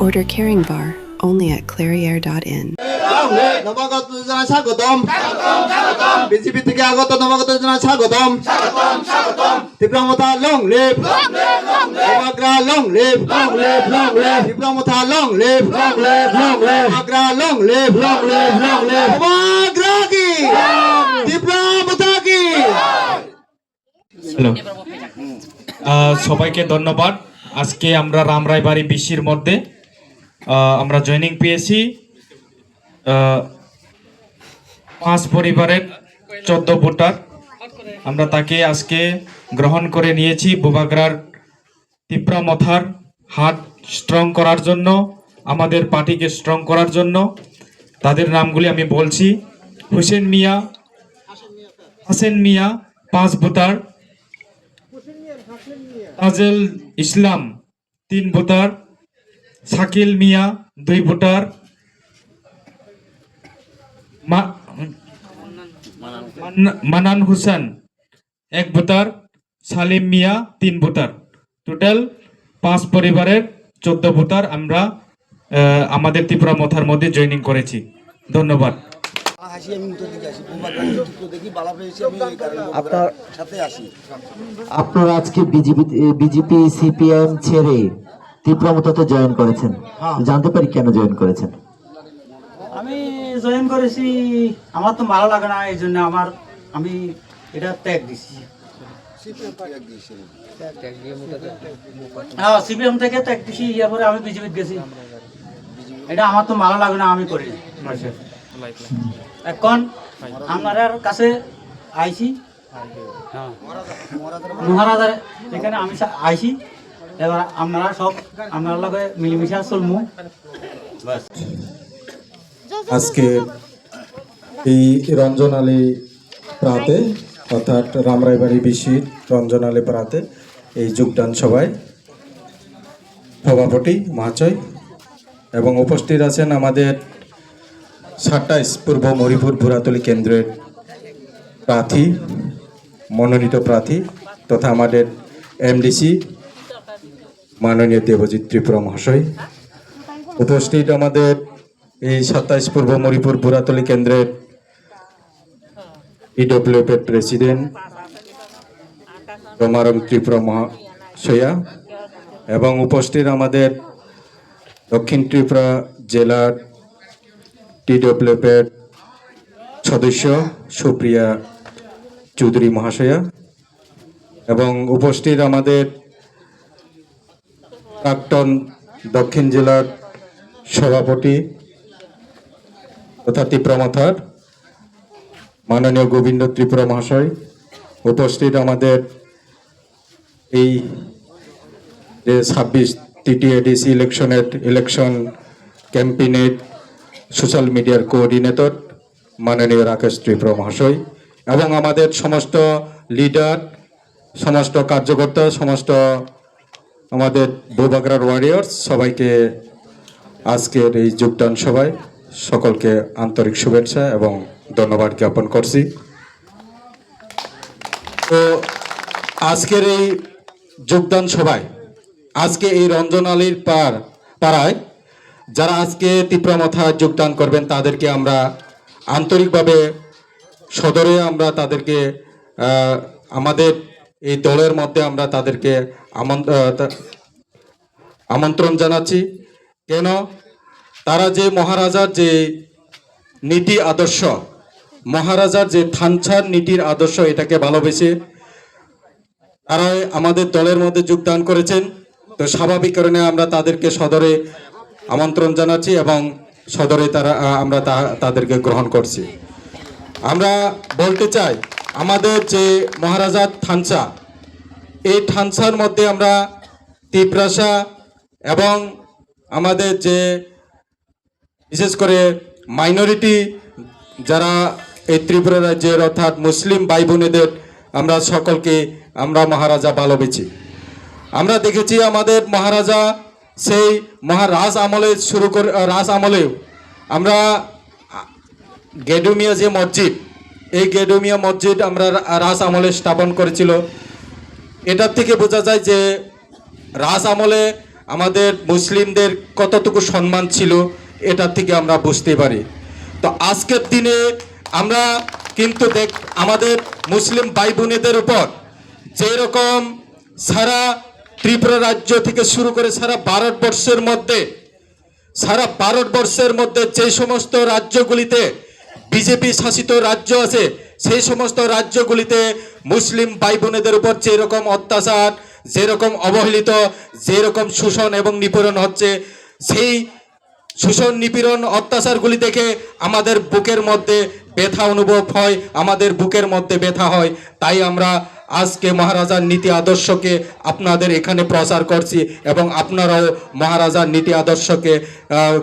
Order Caring Bar only at clairiere.in. নবাগত জানাই স্বাগতম বিজেপি থেকে আগত নবাগত জানাই স্বাগতম তীব্রমথা long live Agra long live তীব্রমথা long live Agra long live Agra কি তীব্রমথা কি। হ্যালো, সবাইকে ধন্যবাদ। আজকে আমরা রামরায়বাড়ি বিশির মধ্যে আমরা জয়েনিং পেয়েছি 5 পরিবারের 14 ভোটার। আমরা তাকে আজকে গ্রহণ করে নিয়েছি বুবাগ্রার তীব্রমথার হাত স্ট্রং করার জন্য, আমাদের পার্টিকে স্ট্রং করার জন্য। তাদের নামগুলি আমি বলছি: হোসেন মিয়া, হাসেন মিয়া 5 ভোটার, তাজেল ইসলাম 3 ভোটার, শাকিল মিয়া 2 ভোটার, মানান হুসেন 1 ভোটার, সালিম মিয়া 3 ভোটার। টোটাল 5 পরিবারের 14 ভোটার আমরা আমাদের ত্রিপুরামথার মধ্যে জয়েনিং করেছি। ধন্যবাদ। আপনারা আজকে বিজেপি সিপিএম ছেড়ে তীব্রমথাতে জয়েন করেছেন, জানতে পারি কেন জয়েন করেছেন? আমি জয়েন করেছি, আমার তো ভালো লাগে না, এই জন্য আমি এটা ত্যাগ দিছি। হ্যাঁ, সিপিএম থেকে ত্যাগ দিছি, এরপরে আমি বিজেপি গেছি। এটা আমার তো ভালো লাগে না, আমি করি। এখন আপনার কাছে আইছি, মহারাজার এখানে আমি আইছি। এবার আপনারা সব আপনার লগে মিলেমিশে চলমু। আজকে এই রঞ্জন আলী প্রাতে অর্থাৎ রামরায়বাড়ি বিশির রঞ্জন আলী প্রাতে এই যোগদান সভায় সভাপতি মহাশয় এবং উপস্থিত আছেন আমাদের 27 পূর্ব মরিপুর ভুরাতলি কেন্দ্রের প্রার্থী, মনোনীত প্রার্থী তথা আমাদের এমডিসি মাননীয় দেবজিৎ ত্রিপুরা মহাশয়। উপস্থিত আমাদের এই 27 পূর্ব মরিপুর ভুরাতলি কেন্দ্রের ইডব্লিউএফ এর প্রেসিডেন্ট রমারং ত্রিপুরা মহাশয়া এবং উপস্থিত আমাদের দক্ষিণ ত্রিপুরা জেলার টিডব্লিউএফ এর সদস্য সুপ্রিয়া চৌধুরী মহাশয়া এবং উপস্থিত আমাদের প্রাক্তন দক্ষিণ জেলার সভাপতি তথা ত্রিপুরামথার মাননীয় গোবিন্দ ত্রিপুরা মহাশয়। উপস্থিত আমাদের এই যে 26 তৃতীয় এডিসি ইলেকশন ক্যাম্পেইনের সোশ্যাল মিডিয়ার কোঅর্ডিনেটর মাননীয় রাকেশ ত্রিপুরা মহাশয় এবং আমাদের সমস্ত লিডার, সমস্ত কার্যকর্তা, সমস্ত আমাদের বুবাগ্রার ওয়ারিয়র্স, সবাইকে আজকের এই যোগদান সভায় সকলকে আন্তরিক শুভেচ্ছা এবং ধন্যবাদ জ্ঞাপন করছি। তো আজকের এই যোগদান সভায় আজকে এই রঞ্জন আলীর পাড়ায় যারা আজকে তীব্রমথায় যোগদান করবেন তাদেরকে আমরা আন্তরিকভাবে সদরে আমরা তাদেরকে আমাদের এই দলের মধ্যে আমরা তাদেরকে আমন্ত্রণ জানাচ্ছি। কেন? তারা যে মহারাজার যে নীতি আদর্শ, মহারাজার যে থানছার নীতির আদর্শ, এটাকে ভালোবেসে তারা আমাদের দলের মধ্যে যোগদান করেছেন। তো স্বাভাবিক কারণে আমরা তাদেরকে সদরে আমন্ত্রণ জানাচ্ছি এবং সদরে আমরা তাদেরকে গ্রহণ করছি। আমরা বলতে চাই আমাদের যে মহারাজার থানচা, এই থানচার মধ্যে আমরা তিপ্রাসা এবং আমাদের যে বিশেষ করে মাইনরিটি যারা এই ত্রিপুরা রাজ্যের অর্থাৎ মুসলিম ভাই বোনেদের আমরা সকলকে আমরা মহারাজা ভালোবেসি। আমরা দেখেছি আমাদের মহারাজা সেই মহারাজ আমলে শুরু করে রাজ আমলেও আমরা গেডুমিয়া যে মসজিদ, এই গেডুমিয়া মসজিদ আমরা রাজ আমলে স্থাপন করেছিল। এটার থেকে বোঝা যায় যে রাজ আমলে আমাদের মুসলিমদের কতটুকু সম্মান ছিল এটা থেকে আমরা বুঝতে পারি। তো আজকের দিনে আমরা কিন্তু আমাদের মুসলিম ভাই বোনেদের উপর যেরকম সারা ত্রিপুরা রাজ্য থেকে শুরু করে সারা ভারতবর্ষের মধ্যে যে সমস্ত রাজ্যগুলিতে বিজেপি শাসিত রাজ্য আছে সেই সমস্ত রাজ্যগুলিতে মুসলিম ভাই বোনেদের উপর যেরকম অত্যাচার, যেরকম অবহেলিত, যেরকম শোষণ এবং নিপীড়ন হচ্ছে, সেই শোষণ নিপীড়ন অত্যাচারগুলি দেখে আমাদের বুকের মধ্যে ব্যথা অনুভব হয়, আমাদের বুকের মধ্যে ব্যথা হয়। তাই আমরা আজকে মহারাজার নীতি আদর্শকে আপনাদের এখানে প্রচার করছি এবং আপনারাও মহারাজার নীতি আদর্শকে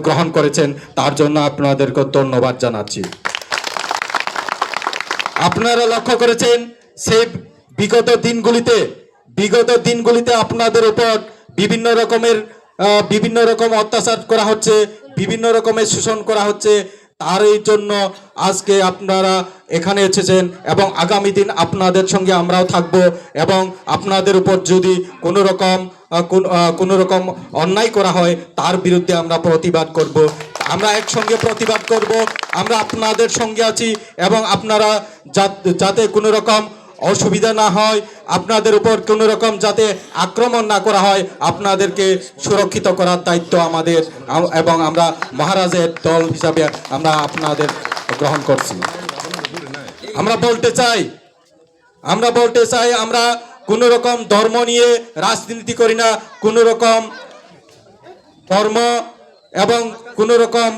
গ্রহণ করেছেন, তার জন্য আপনাদেরকে ধন্যবাদ জানাচ্ছি। আপনারা লক্ষ্য করেছেন সেই বিগত দিনগুলিতে আপনাদের উপর বিভিন্ন রকম অত্যাচার করা হচ্ছে, বিভিন্ন রকমের শোষণ করা হচ্ছে। তারই জন্য আজকে আপনারা এখানে এসেছেন এবং আগামী দিন আপনাদের সঙ্গে আমরাও থাকব এবং আপনাদের উপর যদি কোনো রকম অন্যায় করা হয় তার বিরুদ্ধে আমরা প্রতিবাদ করব। আমরা একসঙ্গে প্রতিবাদ করব, আমরা আপনাদের সঙ্গে আছি এবং আপনারা যাতে কোনো রকম অসুবিধা না হয়, আপনাদের উপর কোনো রকম যাতে আক্রমণ না করা হয়, আপনাদেরকে সুরক্ষিত করার দায়িত্ব আমাদের এবং আমরা মহারাজের দল হিসাবে আমরা আপনাদের গ্রহণ করছি। আমরা বলতে চাই আমরা কোনো রকম ধর্ম নিয়ে রাজনীতি করি না, কোনো রকম ধর্ম এবং কোনো রকম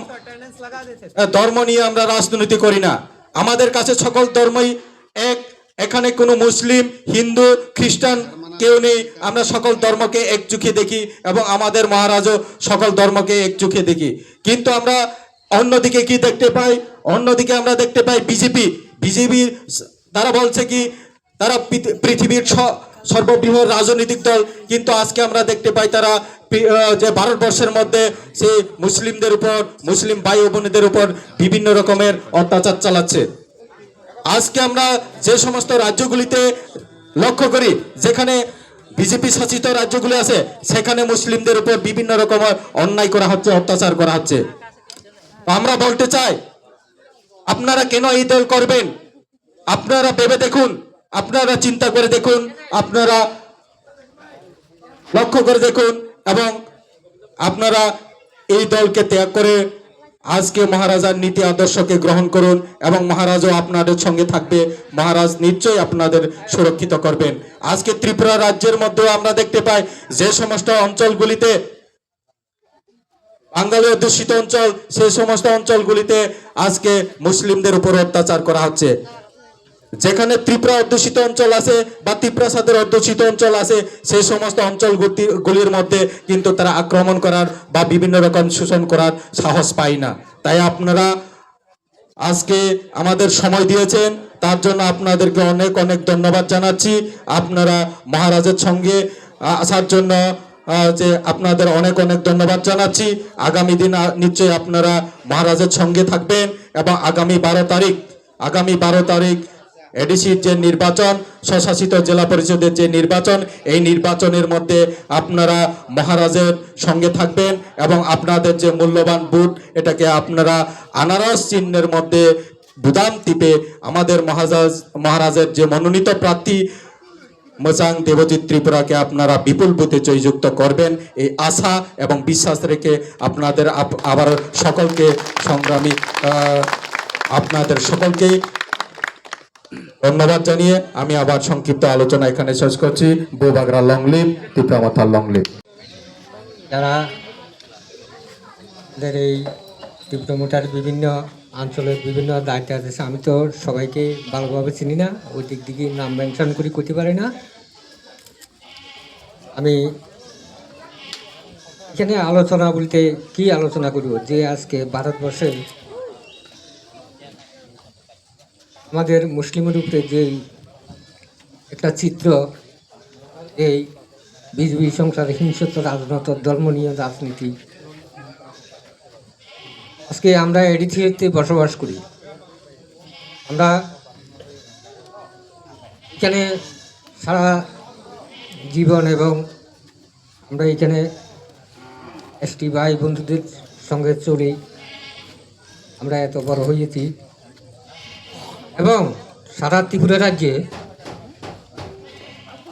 ধর্ম নিয়ে আমরা রাজনীতি করি না। আমাদের কাছে সকল ধর্মই এক, এখানে কোনো মুসলিম, হিন্দু, খ্রিস্টান কেউ নেই। আমরা সকল ধর্মকে এক চোখে দেখি এবং আমাদের মহারাজও সকল ধর্মকে এক চোখে দেখি। কিন্তু আমরা অন্যদিকে কি দেখতে পাই? অন্যদিকে আমরা দেখতে পাই বিজেপি তারা বলছে কি তারা পৃথিবীর সর্ববৃহৎ রাজনৈতিক দল, কিন্তু আজকে আমরা দেখতে পাই তারা যে ভারতবর্ষের মধ্যে সেই মুসলিমদের উপর, মুসলিম ভাই বোনেদের উপর বিভিন্ন রকমের অত্যাচার চালাচ্ছে। আজকে আমরা যে সমস্ত রাজ্যগুলিতে লক্ষ্য করি, যেখানে বিজেপি শাসিত রাজ্যগুলি আছে, সেখানে মুসলিমদের উপর বিভিন্ন রকমের অন্যায় করা হচ্ছে, অত্যাচার করা হচ্ছে। আমরা বলতে চাই আপনারা কেন এই দল করবেন? আপনারা ভেবে দেখুন, আপনারা চিন্তা করে দেখুন, আপনারা লক্ষ্য করে দেখুন এবং আপনারা এই দলকে ত্যাগ করে আজকে মহারাজার নীতি আদর্শকে গ্রহণ করুন এবং মহারাজও আপনাদের সঙ্গে থাকবে। মহারাজ নিশ্চয়ই আপনাদের সুরক্ষিত করবেন। আজকে ত্রিপুরা রাজ্যের মধ্যেও আমরা দেখতে পাই যে সমস্ত অঞ্চলগুলিতে বাঙালি অধ্যুষিত অঞ্চল, সেই সমস্ত অঞ্চলগুলিতে আজকে মুসলিমদের উপর অত্যাচার করা হচ্ছে। যেখানে ত্রিপুরা অধ্যুষিত অঞ্চল আছে বা ত্রিপ্রাসাদের অধ্যুষিত অঞ্চল আছে, সেই সমস্ত অঞ্চলগুলির মধ্যে কিন্তু তারা আক্রমণ করার বা বিভিন্ন রকম শোষণ করার সাহস পায় না। তাই আপনারা আজকে আমাদের সময় দিয়েছেন, তার জন্য আপনাদেরকে অনেক অনেক ধন্যবাদ জানাচ্ছি। আপনারা মহারাজের সঙ্গে আসার জন্য যে আপনাদের অনেক অনেক ধন্যবাদ জানাচ্ছি। আগামী দিন নিশ্চয়ই আপনারা মহারাজের সঙ্গে থাকবেন এবং আগামী 12 তারিখ এডিসির যে নির্বাচন, স্বশাসিত জেলা পরিষদের যে নির্বাচন, এই নির্বাচনের মধ্যে আপনারা মহারাজের সঙ্গে থাকবেন এবং আপনাদের যে মূল্যবান ভোট, এটাকে আপনারা আনারস চিহ্নের মধ্যে বুদাম টিপে আমাদের মহারাজের যে মনোনীত প্রার্থী মোচাং দেবজিৎ ত্রিপুরাকে আপনারা বিপুল ভোটে জয়যুক্ত করবেন, এই আশা এবং বিশ্বাস রেখে আপনাদের আবার সকলকে আপনাদের সকলকে ধন্যবাদ জানিয়ে আমি আবার সংক্ষিপ্ত আলোচনা এখানে শেষ করছি। বৌবাগরা লং লিভ, ত্রিপুরা মাতা লং লিভ। যারা এই ত্রিপুরামোটার বিভিন্ন অঞ্চলের বিভিন্ন দায়িত্ব আছে, আমি তো সবাইকে ভালোভাবে চিনি না, ওই দিক দিকে নাম মেনশন করি করতে পারি না। আমি এখানে আলোচনা বলতে কি আলোচনা করব, যে আজকে ভারতবর্ষে আমাদের মুসলিমের উপরে যে একটা চিত্র, এই বিজেপি সংসার, হিংস্র রাজনীতি, ধর্ম নিয়ে রাজনীতি, আজকে আমরা এডিথিতে বসবাস করি। আমরা এখানে সারা জীবন এবং আমরা এখানে এসটি ভাই বন্ধুদের সঙ্গে চলে আমরা এত বড় হয়েছি এবং সারা ত্রিপুরা রাজ্যে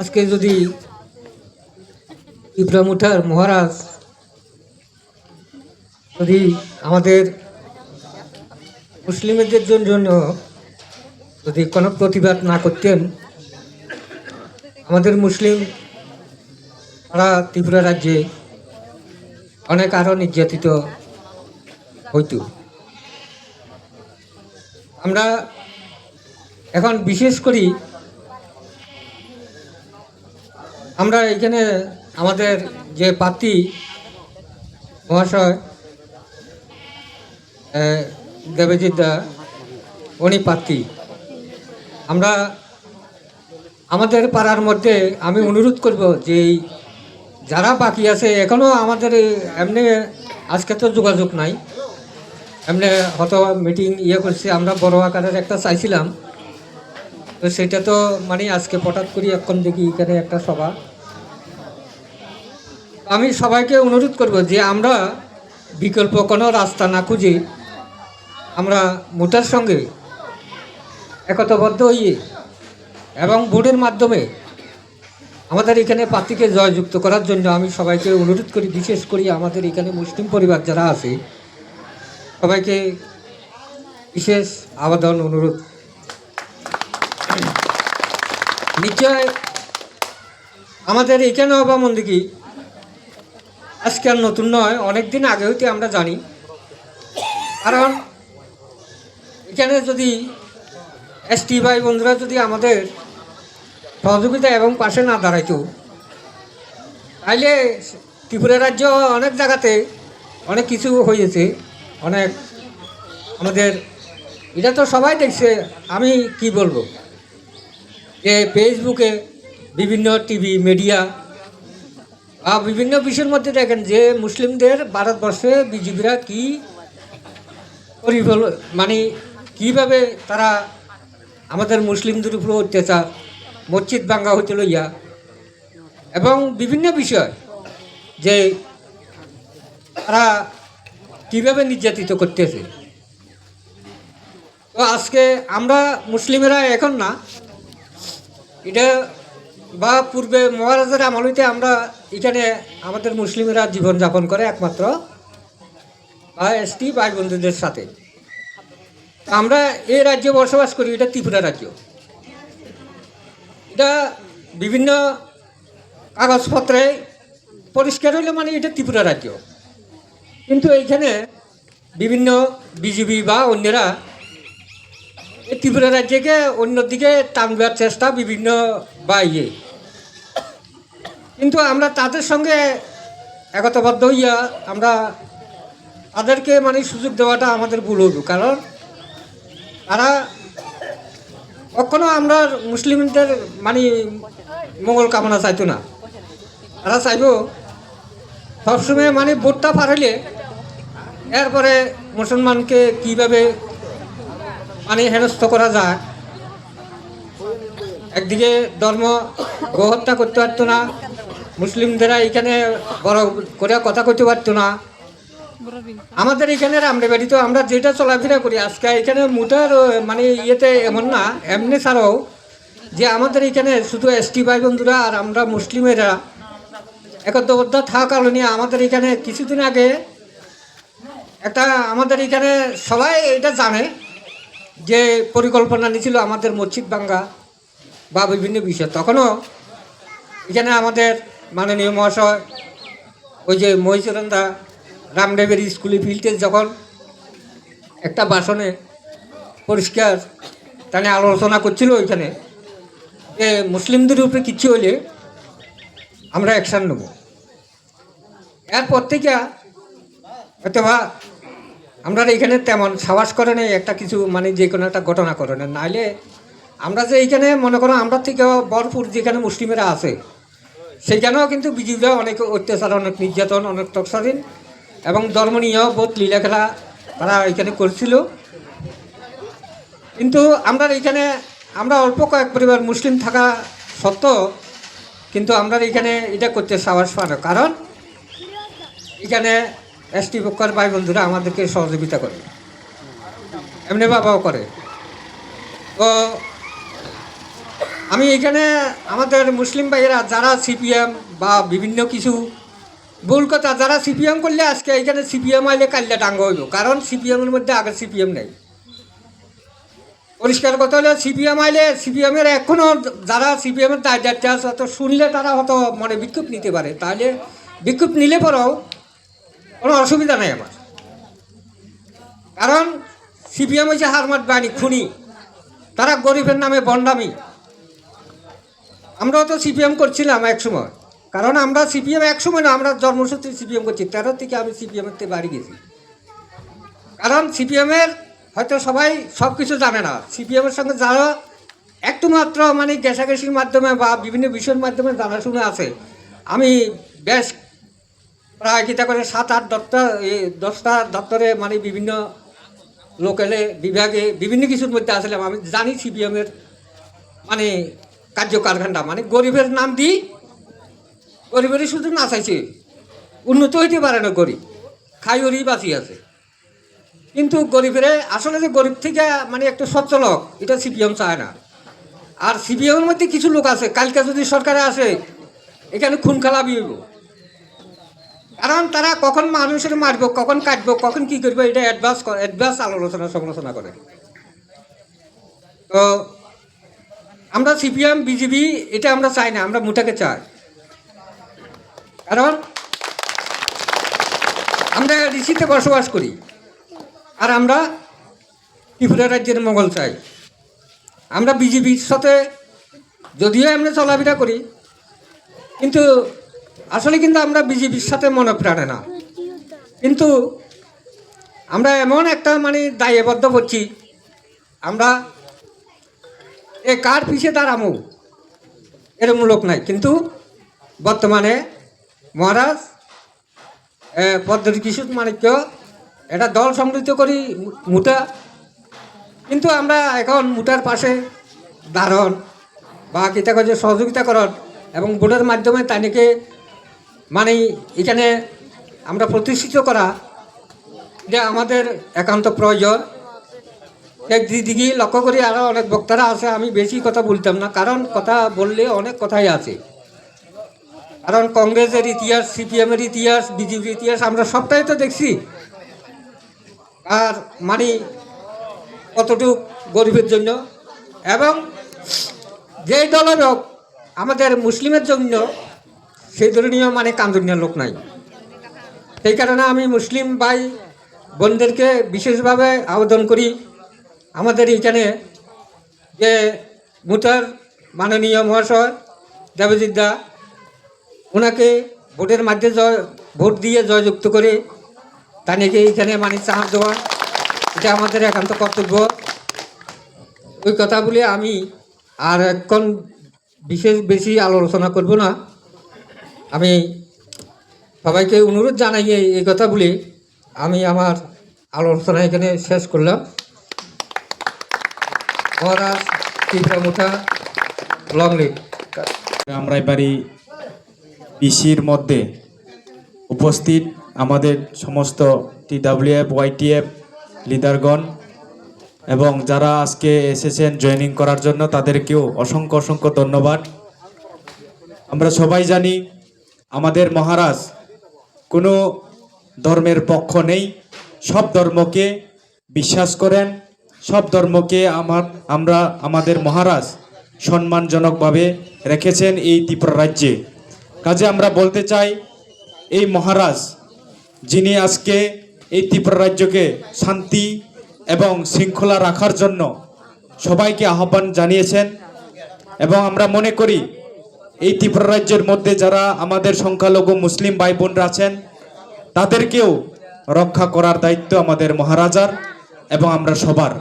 আজকে যদি ত্রিপুরা মুঠার মহারাজ যদি আমাদের মুসলিমদের জন্য যদি কোনো প্রতিবাদ না করতেন, আমাদের মুসলিম সারা ত্রিপুরা রাজ্যে অনেক আরও নির্যাতিত হইত। আমরা এখন বিশেষ করি আমরা এখানে আমাদের যে প্রার্থী মহাশয় দেবজিৎ দা উনি প্রার্থী, আমরা আমাদের পাড়ার মধ্যে আমি অনুরোধ করব যে যারা বাকি আছে এখনও আমাদের এমনি আজকে তো যোগাযোগ নাই, এমনি হয়তো মিটিং করছি আমরা বড় আকারের একটা চাইছিলাম, তো সেটা তো মানে আজকে হঠাৎ করি এখন দেখি এখানে একটা সভা। আমি সবাইকে অনুরোধ করব যে আমরা বিকল্প কোনো রাস্তা না খুঁজে আমরা মুঠার সঙ্গে একতাবদ্ধ হইয়ে এবং ভোটের মাধ্যমে আমাদের এখানে প্রার্থীকে জয়যুক্ত করার জন্য আমি সবাইকে অনুরোধ করি, বিশেষ করে আমাদের এখানে মুসলিম পরিবার যারা আছে সবাইকে বিশেষ আবেদন অনুরোধ। নিশ্চয় আমাদের এখানে বা মন্দিকি আজকে আর নতুন নয়, অনেক দিন আগে হইতে আমরা জানি। কারণ এখানে যদি এসটি ভাই বন্ধুরা যদি আমাদের সহযোগিতা এবং পাশে না দাঁড়াইতো, তাইলে ত্রিপুরা রাজ্য অনেক জায়গাতে অনেক কিছু হয়েছে, অনেক আমাদের এটা তো সবাই দেখছে। আমি কি বলবো যে ফেসবুকে বিভিন্ন টিভি মিডিয়া বা বিভিন্ন বিষয়ের মধ্যে দেখেন যে মুসলিমদের ভারতবর্ষে বিজেপিরা কি মানে কীভাবে তারা আমাদের মুসলিমদের উপর অত্যাচার, মসজিদ ভাঙ্গা হইতে লইয়া এবং বিভিন্ন বিষয় যে তারা কীভাবে নির্যাতিত করতেছে। তো আজকে আমরা মুসলিমেরা এখন না, এটা বা পূর্বে মহারাজার আমল হইতে আমরা এখানে আমাদের মুসলিমেরা জীবনযাপন করে একমাত্র বা এসটি ভাই বন্ধুদের সাথে। আমরা এই রাজ্যে বসবাস করি, এটা ত্রিপুরা রাজ্য, এটা বিভিন্ন কাগজপত্রে পরিষ্কার হইলে মানে এটা ত্রিপুরা রাজ্য। কিন্তু এইখানে বিভিন্ন বিজেপি বা অন্যরা এই ত্রিপুরা রাজ্যকে অন্যদিকে টানবার চেষ্টা বিভিন্ন বা কিন্তু আমরা তাদের সঙ্গে একতাবদ্ধ হইয়া আমরা তাদেরকে মানে সুযোগ দেওয়াটা আমাদের ভুল হইব। কারণ তারা কখনো আমরা মুসলিমদের মানে মঙ্গল কামনা চাইতো না, তারা চাইব সবসময় মানে ভোটটা পার হইলে এরপরে মুসলমানকে কীভাবে মানে হেনস্থ করা যায়। একদিকে ধর্ম গোহত্যা করতে পারতো না, মুসলিমদেরা এখানে বড় করে কথা কইতে পারতো না। আমাদের এখানে রামদেবাড়ি তো আমরা যেটা চলাফেরা করি আজকে এখানে মুঠার মানে এমন না, এমনি ছাড়াও যে আমাদের এখানে শুধু এসটি ভাই বন্ধুরা আর আমরা মুসলিমেরা একতাবদ্ধ থাকা কারণে আমাদের এখানে কিছুদিন আগে একটা আমাদের এখানে সবাই এটা জানে যে পরিকল্পনা নিয়েছিল আমাদের মসজিদ ভাঙ্গা বা বিভিন্ন বিষয়। তখনও এখানে আমাদের মাননীয় মহাশয় ওই যে মহিচরণদা রামদেবের স্কুলে ফিল্ডে যখন একটা ভাষণে পরিষ্কার তাহলে আলোচনা করছিল ওইখানে যে মুসলিমদের উপরে কিছু হইলে আমরা অ্যাকশান নেব। এরপর থেকে হয়তোবা আমরা এখানে তেমন সাহস করে নেই একটা কিছু মানে যে কোনো একটা ঘটনা করে নেন, নাহলে আমরা যে এইখানে মনে করো আমরা থেকে বরপুর যেখানে মুসলিমেরা আছে সেইখানেও কিন্তু বিজেপিরা অনেক অত্যাচার, অনেক নির্যাতন, অনেক টর্চারিং এবং ধর্ম নিয়েও বহুত লীলাখেলা তারা এখানে করছিল। কিন্তু আমরা এখানে আমরা অল্প কয়েক পরিবার মুসলিম থাকা সত্ত্বেও কিন্তু আমরা এখানে এটা করতে সাহস পাই না। কারণ এখানে এসটি পক্ষের ভাই বন্ধুরা আমাদেরকে সহযোগিতা করে, এমনি বাবাও করে। তো আমি এখানে আমাদের মুসলিম ভাইয়েরা যারা সিপিএম বা বিভিন্ন কিছু ভুল কথা, যারা সিপিএম করলে আজকে এখানে সিপিএম আইলে কাল্লা ডাঙ্গা হইব, কারণ সিপিএমের মধ্যে আগে সিপিএম নেই। পরিষ্কার কথা হলে সিপিএম আইলে সিপিএমের এখনও যারা সিপিএমের দায়িত্বে আছে হয়তো শুনলে তারা হয়তো মনে বিক্ষোভ নিতে পারে, তাহলে বিক্ষোভ নিলে পরেও কোনো অসুবিধা নেই আমার, কারণ সিপিএম হচ্ছে হারমাত বাহিনী, খুনি, তারা গরিবের নামে বন্ডামি। আমরাও তো সিপিএম করছিলাম এক সময়, কারণ আমরা সিপিএম এক সময় না, আমরা জন্মসূত্রে সিপিএম করছি, 13 থেকে আমি সিপিএমের থেকে বাড়ি গেছি। কারণ সিপিএমের হয়তো সবাই সব কিছু জানে না, সিপিএমের সঙ্গে যারা একটু মাত্র মানে ঘেঁষাঘেঁষির মাধ্যমে বা বিভিন্ন বিষয়ের মাধ্যমে জানাশোনা আছে, আমি বেশ প্রায় কিতা করে 7-8 10টা দপ্তরে মানে বিভিন্ন লোকালে বিভাগে বিভিন্ন কিছুর মধ্যে আসলাম। আমি জানি সিপিএমের মানে কার্যকারখানটা, মানে গরিবের নাম দিই, গরিবেরই শুধু নাচাইছে, উন্নত হইতে পারে না, গরিব খাই ওরই বাঁচি আছে। কিন্তু গরিবের আসলে যে গরিব থেকে মানে একটু সচ্ছল হোক, এটা সিপিএম চায় না। আর সিপিএমের মধ্যে কিছু লোক আছে, কালকে যদি সরকারে আসে এখানে খুন খালাবি হইব, কারণ তারা কখন মানুষের মারব, কখন কাটবো, কখন কী করবো, এটা অ্যাডভান্স আলোচনা সমালোচনা করে। তো আমরা সিপিএম বিজেপি এটা আমরা চাই না, আমরা মুঠাকে চাই, কারণ আমরা ঋষিতে বসবাস করি আর আমরা ত্রিপুরা রাজ্যের মঙ্গল চাই। আমরা বিজেপির সাথে যদিও আমরা চলাফেরা করি, কিন্তু আসলে কিন্তু আমরা বিজেপির সাথে মনে প্রাণে না, কিন্তু আমরা এমন একটা মানে দায়বদ্ধ করছি, আমরা এ কার পিছিয়ে দাঁড়ামো এরকম লোক নাই। কিন্তু বর্তমানে মহারাজ পদ্ধতি কিশোর মানিক্য এটা দল সমৃদ্ধ করি মুঠা, কিন্তু আমরা এখন মুঠার পাশে দাঁড়ন বা কিতা কাজে সহযোগিতা করন এবং ভোটের মাধ্যমে তাদেরকে মানে এখানে আমরা প্রতিষ্ঠিত করা যে আমাদের একান্ত প্রয়োজন। একদিকে লক্ষ্য করি আরও অনেক বক্তারা আছে, আমি বেশি কথা বলতাম না, কারণ কথা বললে অনেক কথাই আছে, কারণ কংগ্রেসের ইতিহাস, সিপিএমের ইতিহাস, বিজেপির ইতিহাস আমরা সবটাই তো দেখছি। আর মানে কতটুক গরিবের জন্য এবং যেই দলের হোক আমাদের মুসলিমের জন্য সেই ধরনীয় মানে কান্দনীয় লোক নাই। সেই কারণে আমি মুসলিম ভাই বোনদেরকে বিশেষভাবে আবেদন করি, আমাদের এইখানে যে মুঠার মাননীয় মহাশয় দেবজিৎ দা, ওনাকে ভোটের মাধ্যমে ভোট দিয়ে জয়যুক্ত করে তাদেরকে এইখানে মানে চাপ দেওয়া, এটা আমাদের একান্ত কর্তব্য। ওই কথা বলে আমি আর এখন বিশেষ বেশি আলোচনা করব না, আমি সবাইকে অনুরোধ জানাই এই কথা বলে আমি আমার আলোচনা এখানে শেষ করলাম। মহারাজ ত্রিপুরা মুঠা লং লিভ। আমরা এবারই পিসির মধ্যে উপস্থিত আমাদের সমস্ত TWF YTF লিডারগণ এবং যারা আজকে এসেছেন জয়েনিং করার জন্য তাদেরকেও অসংখ্য অসংখ্য ধন্যবাদ। আমরা সবাই জানি আমাদের মহারাজ কোনো ধর্মের পক্ষ নেই, সব ধর্মকে বিশ্বাস করেন, সব ধর্মকে আমরা আমাদের মহারাজ সম্মানজনকভাবে রেখেছেন এই ত্রিপুরা রাজ্যে। কাজে আমরা বলতে চাই এই মহারাজ যিনি আজকে এই ত্রিপুরা রাজ্যকে শান্তি এবং শৃঙ্খলা রাখার জন্য সবাইকে আহ্বান জানিয়েছেন, এবং আমরা মনে করি এই ত্রিপুরা রাজ্যের মধ্যে যারা আমাদের সংখ্যালঘু মুসলিম ভাই বোনরা আছেন তাদেরকেও রক্ষা করার দায়িত্ব আমাদের মহারাজার এবং আমরা সবার।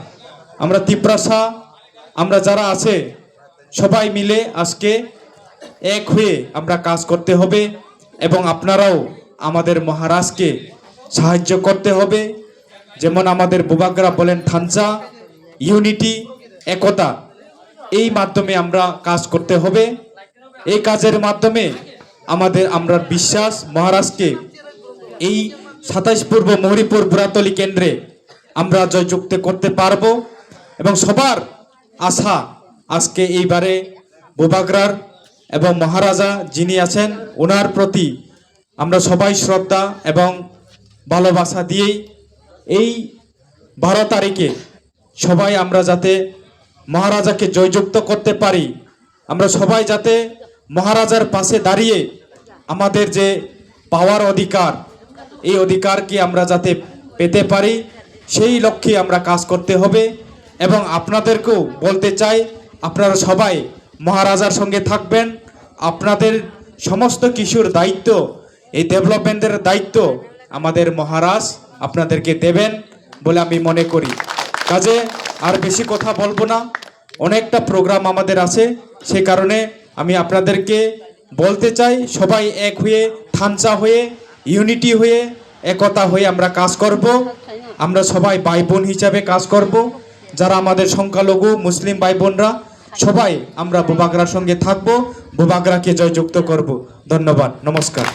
আমরা ত্রিপুরাসা আমরা যারা আছে সবাই মিলে আজকে এক হয়ে আমরা কাজ করতে হবে এবং আপনারাও আমাদের মহারাজকে সাহায্য করতে হবে। যেমন আমাদের বুবাগরা বলেন থানচা, ইউনিটি, একতা, এই মাধ্যমে আমরা কাজ করতে হবে। এই কাজের মাধ্যমে আমরা বিশ্বাস মহারাজকে এই 27 পূর্ব মহরিপুর বুড়াতলি কেন্দ্রে আমরা জয়যুক্ত করতে পারবো এবং সবার আশা আজকে এইবারে বুবাগরার এবং মহারাজা যিনি আছেন ওনার প্রতি আমরা সবাই শ্রদ্ধা এবং ভালোবাসা দিয়েই এই 12 তারিখে সবাই আমরা যাতে মহারাজাকে জয়যুক্ত করতে পারি, আমরা সবাই যাতে মহারাজার পাশে দাঁড়িয়ে আমাদের যে পাওয়ার অধিকার এই অধিকারকে আমরা যাতে পেতে পারি সেই লক্ষ্যে আমরা কাজ করতে হবে। এবং আপনাদেরকেও বলতে চাই আপনারা সবাই মহারাজার সঙ্গে থাকবেন, আপনাদের সমস্ত কিছুর দায়িত্ব এই ডেভেলপমেন্টের দায়িত্ব আমাদের মহারাজ আপনাদেরকে দেবেন বলে আমি মনে করি। কাজে আর বেশি কথা বলবো না, অনেকটা প্রোগ্রাম আমাদের আছে, সে কারণে আমি আপনাদেরকে বলতে চাই সবাই এক হয়ে থানচা হয়ে ইউনিটি হয়ে একতা হয়ে আমরা কাজ করব। আমরা সবাই ভাই বোন হিসাবে কাজ করব, যারা আমাদের সংখ্যালঘু মুসলিম ভাই বোনরা সবাই আমরা বুবাগরার সঙ্গে থাকব, বুবাগরাকে জয়যুক্ত করব। ধন্যবাদ, নমস্কার।